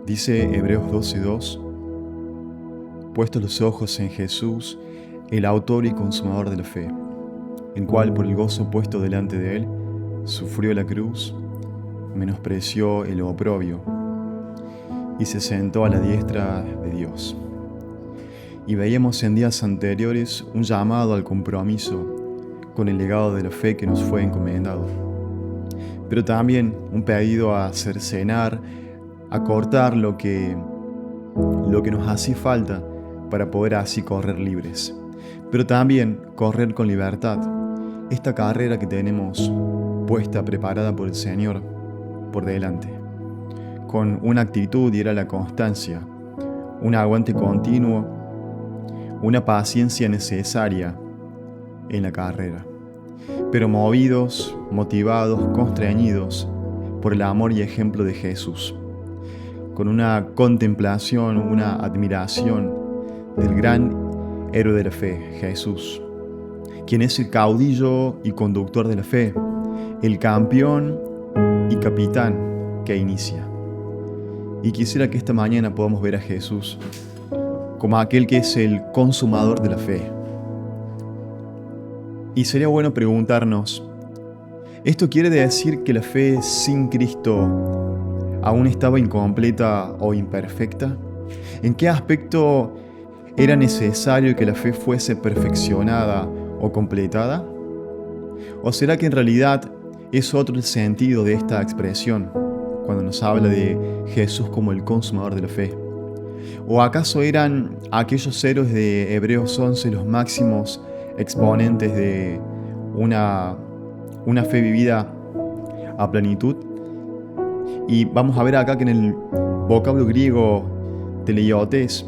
Dice Hebreos 12:2: puestos los ojos en Jesús, el autor y consumador de la fe, el cual por el gozo puesto delante de él, sufrió la cruz, menospreció el oprobio, y se sentó a la diestra de Dios. Y veíamos en días anteriores un llamado al compromiso con el legado de la fe que nos fue encomendado, pero también un pedido a cercenar, a cortar lo que nos hace falta para poder así correr libres, pero también correr con libertad esta carrera que tenemos puesta, preparada por el Señor por delante, con una actitud, y era la constancia, un aguante continuo, una paciencia necesaria en la carrera, pero movidos, motivados, constreñidos por el amor y ejemplo de Jesús, con una contemplación, una admiración del gran héroe de la fe, Jesús, quien es el caudillo y conductor de la fe, el campeón y capitán que inicia. Y quisiera que esta mañana podamos ver a Jesús como aquel que es el consumador de la fe. Y sería bueno preguntarnos, ¿esto quiere decir que la fe sin Cristo aún estaba incompleta o imperfecta? ¿En qué aspecto era necesario que la fe fuese perfeccionada o completada? ¿O será que en realidad es otro el sentido de esta expresión cuando nos habla de Jesús como el consumador de la fe? ¿O acaso eran aquellos héroes de Hebreos 11 los máximos exponentes de una fe vivida a plenitud? Y vamos a ver acá que en el vocablo griego teleiotes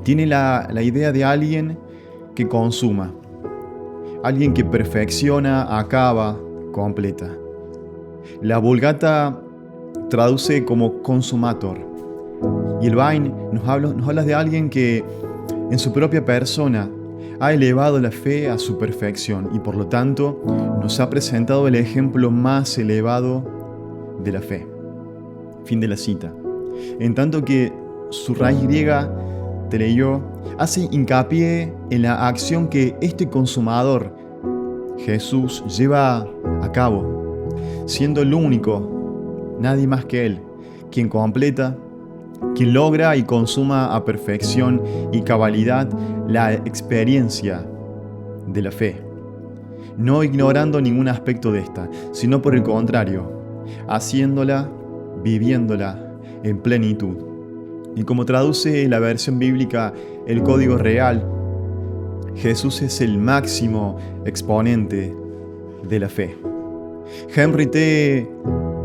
tiene la idea de alguien que consuma, alguien que perfecciona, acaba, completa. La Vulgata traduce como consumator, y el Vain nos habla de alguien que en su propia persona ha elevado la fe a su perfección y por lo tanto nos ha presentado el ejemplo más elevado de la fe. Fin de la cita. En tanto que su raíz griega, teleio, hace hincapié en la acción que este consumador, Jesús, lleva a cabo, siendo el único, nadie más que Él, quien completa, quien logra y consuma a perfección y cabalidad la experiencia de la fe, no ignorando ningún aspecto de esta, sino por el contrario, haciéndola, viviéndola en plenitud. Y como traduce la versión bíblica el Código Real, Jesús es el máximo exponente de la fe. Henry T.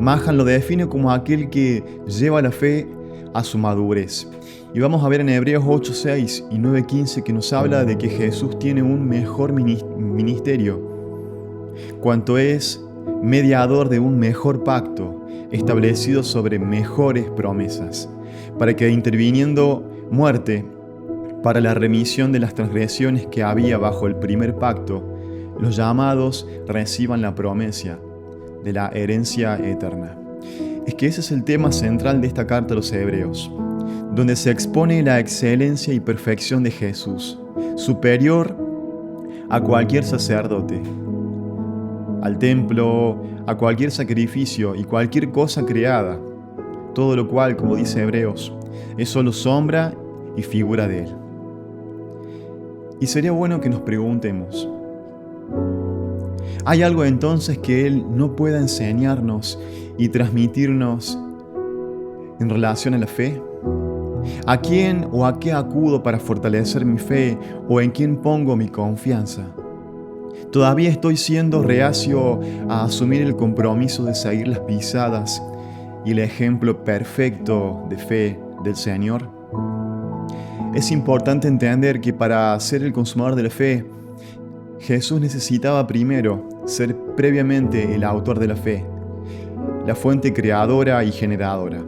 Mahan lo define como aquel que lleva la fe a su madurez. Y vamos a ver en Hebreos 8:6 y 9:15 que nos habla de que Jesús tiene un mejor ministerio, cuanto es mediador de un mejor pacto, establecido sobre mejores promesas, para que interviniendo muerte para la remisión de las transgresiones que había bajo el primer pacto, los llamados reciban la promesa de la herencia eterna. Es que ese es el tema central de esta carta a los Hebreos, donde se expone la excelencia y perfección de Jesús, superior a cualquier sacerdote, al templo, a cualquier sacrificio y cualquier cosa creada, todo lo cual, como dice Hebreos, es solo sombra y figura de Él. Y sería bueno que nos preguntemos, ¿hay algo entonces que Él no pueda enseñarnos y transmitirnos en relación a la fe? ¿A quién o a qué acudo para fortalecer mi fe o en quién pongo mi confianza? ¿Todavía estoy siendo reacio a asumir el compromiso de seguir las pisadas y el ejemplo perfecto de fe del Señor? Es importante entender que para ser el consumador de la fe, Jesús necesitaba primero ser previamente el autor de la fe, la fuente creadora y generadora.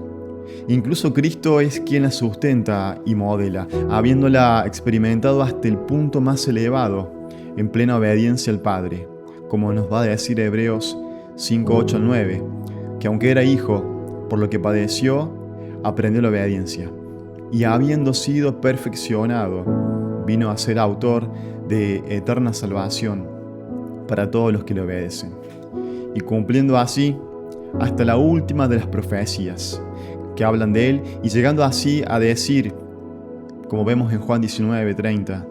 Incluso Cristo es quien la sustenta y modela, habiéndola experimentado hasta el punto más elevado, en plena obediencia al Padre, como nos va a decir Hebreos 5:8-9, que aunque era hijo, por lo que padeció, aprendió la obediencia y habiendo sido perfeccionado, vino a ser autor de eterna salvación para todos los que le obedecen. Y cumpliendo así hasta la última de las profecías que hablan de él y llegando así a decir, como vemos en Juan 19:30,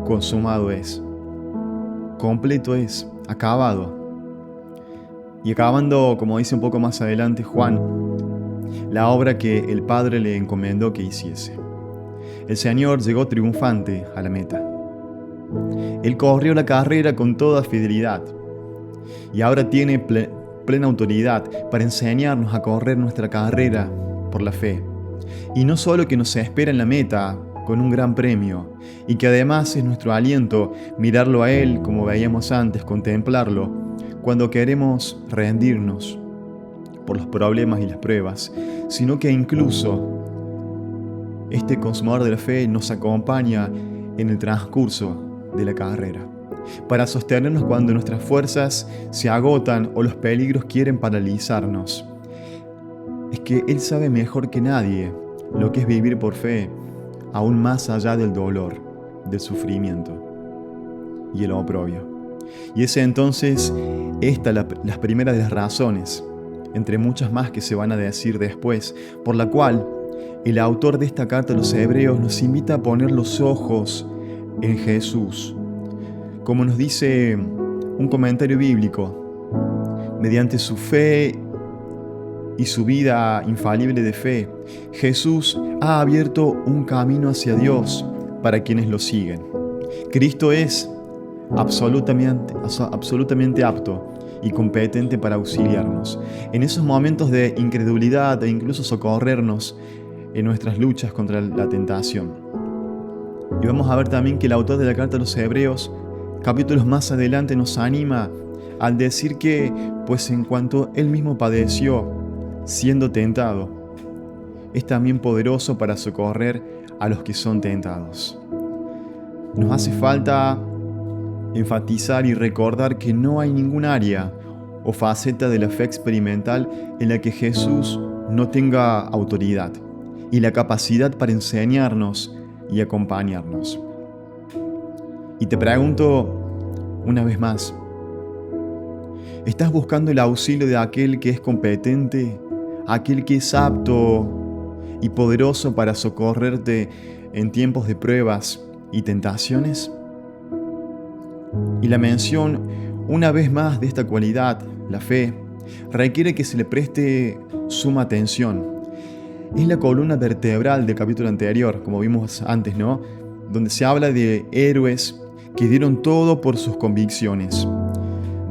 consumado es, completo es, acabado. Y acabando, como dice un poco más adelante Juan, la obra que el Padre le encomendó que hiciese. El Señor llegó triunfante a la meta. Él corrió la carrera con toda fidelidad y ahora tiene plena autoridad para enseñarnos a correr nuestra carrera por la fe. Y no solo que nos espera en la meta con un gran premio, y que además es nuestro aliento mirarlo a Él, como veíamos antes, contemplarlo, cuando queremos rendirnos por los problemas y las pruebas, sino que incluso este consumador de la fe nos acompaña en el transcurso de la carrera, para sostenernos cuando nuestras fuerzas se agotan o los peligros quieren paralizarnos. Es que Él sabe mejor que nadie lo que es vivir por fe, aún más allá del dolor, del sufrimiento y el oprobio. Y es entonces esta las primeras de las razones, entre muchas más que se van a decir después, por la cual el autor de esta carta a los Hebreos nos invita a poner los ojos en Jesús. Como nos dice un comentario bíblico, mediante su fe y su vida infalible de fe, Jesús ha abierto un camino hacia Dios para quienes lo siguen. Cristo es absolutamente apto y competente para auxiliarnos en esos momentos de incredulidad e incluso socorrernos en nuestras luchas contra la tentación. Y vamos a ver también que el autor de la carta a los Hebreos, capítulos más adelante, nos anima al decir que, pues en cuanto Él mismo padeció, siendo tentado, es también poderoso para socorrer a los que son tentados. Nos hace falta enfatizar y recordar que no hay ningún área o faceta de la fe experimental en la que Jesús no tenga autoridad y la capacidad para enseñarnos y acompañarnos. Y te pregunto una vez más, ¿estás buscando el auxilio de aquel que es competente, aquel que es apto y poderoso para socorrerte en tiempos de pruebas y tentaciones? Y la mención una vez más de esta cualidad, la fe, requiere que se le preste suma atención. Es la columna vertebral del capítulo anterior, como vimos antes, ¿no? Donde se habla de héroes que dieron todo por sus convicciones,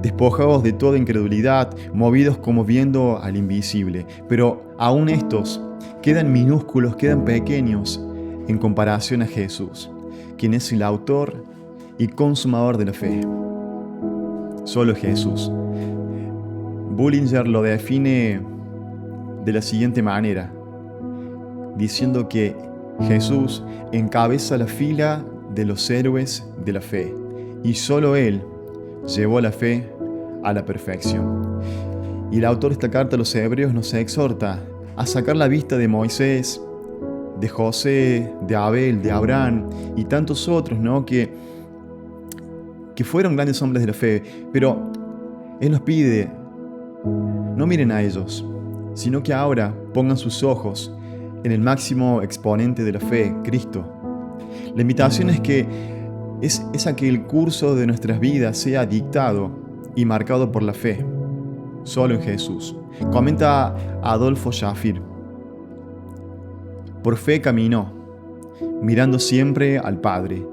despojados de toda incredulidad, movidos como viendo al invisible. Pero aún estos quedan minúsculos, quedan pequeños en comparación a Jesús, quien es el autor y consumador de la fe. Solo Jesús. Bullinger lo define de la siguiente manera, diciendo que Jesús encabeza la fila de los héroes de la fe y solo Él llevó la fe a la perfección. Y el autor de esta carta a los Hebreos nos exhorta a sacar la vista de Moisés, de José, de Abel, de Abraham y tantos otros, ¿no? que fueron grandes hombres de la fe, pero Él nos pide, no miren a ellos, sino que ahora pongan sus ojos en el máximo exponente de la fe, Cristo. La invitación es a que el curso de nuestras vidas sea dictado y marcado por la fe, solo en Jesús. Comenta Adolfo Schaffer: por fe caminó, mirando siempre al Padre,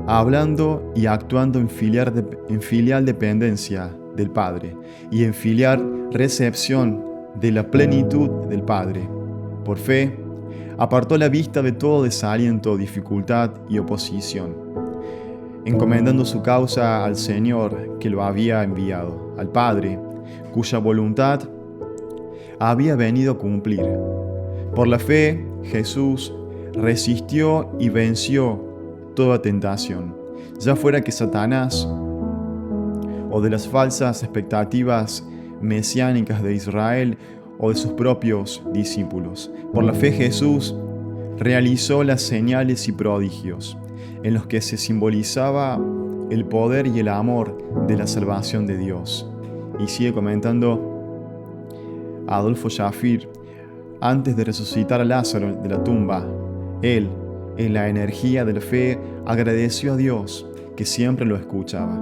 hablando y actuando en filial dependencia del Padre y en filial recepción de la plenitud del Padre. Por fe, apartó la vista de todo desaliento, dificultad y oposición, encomendando su causa al Señor que lo había enviado, al Padre, cuya voluntad había venido a cumplir. Por la fe, Jesús resistió y venció toda tentación, ya fuera que Satanás o de las falsas expectativas mesiánicas de Israel o de sus propios discípulos. Por la fe Jesús realizó las señales y prodigios, en los que se simbolizaba el poder y el amor de la salvación de Dios. Y sigue comentando Adolfo Schaffer: antes de resucitar a Lázaro de la tumba, él, en la energía de la fe, agradeció a Dios, que siempre lo escuchaba.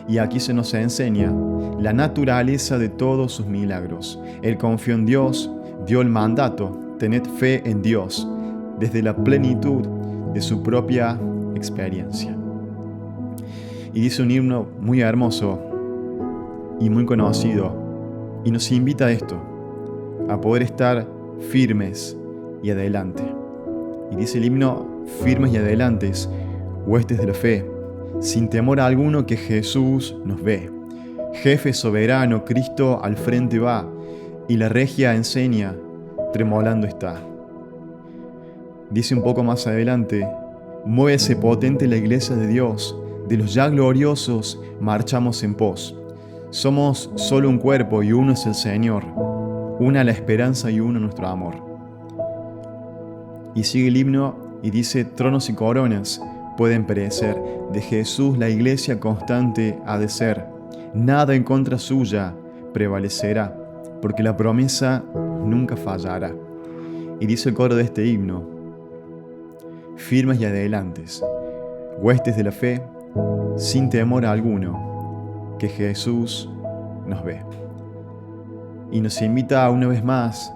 Y aquí se nos enseña la naturaleza de todos sus milagros. Él confió en Dios, dio el mandato: tened fe en Dios, desde la plenitud de su propia experiencia. Y dice un himno muy hermoso y muy conocido, y nos invita a esto, a poder estar firmes y adelante. Y dice el himno: firmes y adelantes, huestes de la fe, sin temor alguno que Jesús nos ve. Jefe soberano, Cristo al frente va, y la regia enseña, tremolando está. Dice un poco más adelante: muévese potente la iglesia de Dios, de los ya gloriosos marchamos en pos. Somos solo un cuerpo y uno es el Señor, una la esperanza y uno nuestro amor. Y sigue el himno y dice: tronos y coronas pueden perecer, de Jesús la iglesia constante ha de ser. Nada en contra suya prevalecerá, porque la promesa nunca fallará. Y dice el coro de este himno: firmes y adelantes, huestes de la fe, sin temor alguno, que Jesús nos ve. Y nos invita una vez más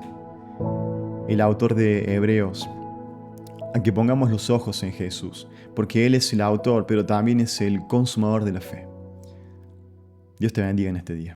el autor de Hebreos a que pongamos los ojos en Jesús, porque Él es el autor, pero también es el consumador de la fe. Dios te bendiga en este día.